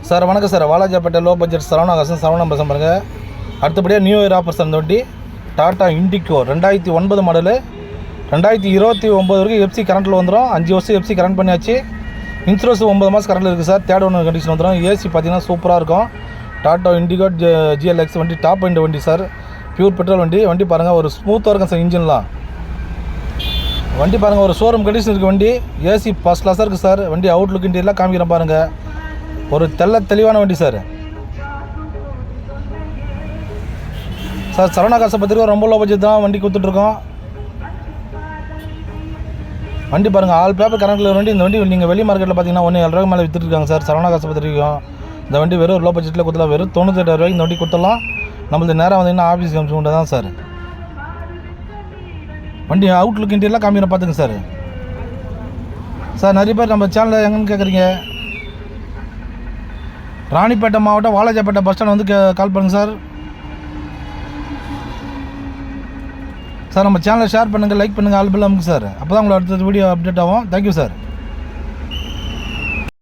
Sir வணக்கம் sir. Walajapet low budget Saravana bus பாருங்கள். அடுத்தபடியாக நியூ இயர் ஆஃபர் சார். இந்த வண்டி டாட்டா இண்டிகோ 2009 மாடலு. 2029 வரைக்கும் எஃப்சி கரண்ட்டில் வந்துடும். 5 வருஷம் எஃப்சி கரண்ட் பண்ணியாச்சு. இன்சூரன்ஸ் 9 மாதம் கரண்ட்டில் இருக்குது சார். தேர்ட் ஓனர் கண்டிஷன் வந்துடும். ஏசி பார்த்தீங்கன்னா சூப்பராக இருக்கும். டாட்டா இண்டிகோ GLX வண்டி டாப் எண்ட் வண்டி சார். பியூர் பெட்ரோல் வண்டி. வண்டி பாருங்கள் ஒரு ஸ்மூத்தாக இருக்கும் சார். இன்ஜின்லாம் வண்டி பாருங்கள் ஒரு ஷோரூம் கண்டிஷன் இருக்குது. வண்டி ஏசி ஃபஸ்ட் கிளாஸாக இருக்குது சார். வண்டி அவுட்லுக் இன்டீரியர்லாம் காமிக்கிறேன் பாருங்கள். ஒரு தெளிவான வண்டி சார். சார் சரவணா காசை பத்திரிக்கை ரொம்ப லோ பட்ஜெட் தான் வண்டி கொடுத்துட்ருக்கோம். வண்டி பாருங்கள் ஆல் பேப்பர் கரண்ட்டில் வண்டி. இந்த வண்டி நீங்கள் வெளி மார்க்கெட்டில் பார்த்தீங்கன்னா 1,7 ரூபாய்க்கு மேலே விற்றுருக்காங்க சார். சரவணா காசை பத்திரிக்கையும் இந்த வண்டி வெறும் லோ பட்ஜெட்டில் கொடுத்துலாம். வெறும் 98 ரூபாய்க்கு இந்த வண்டி கொடுத்துடலாம். நம்மளுக்கு நேராக வந்தீங்கன்னா ஆஃபீஸ் காமிச்சு கொண்டு தான் சார். வண்டி அவுட்லுக் இன்டீரியர்லாம் காமிக்கிறேன் பார்த்துங்க சார். சார் நிறைய பேர் நம்ம சேனலில் எங்கன்னு கேட்குறீங்க. ராணிப்பேட்டை மாவட்டம் வாலாஜாப்பேட்டை பஸ் ஸ்டாண்ட் வந்து கால் பண்ணுங்கள் சார். சார் நம்ம சேனலை ஷேர் பண்ணுங்கள், லைக் பண்ணுங்கள், ஆல் பெல் அமுக்கு சார். அப்போ தான் உங்களை அடுத்த வீடியோ அப்டேட் ஆகும். Thank you sir.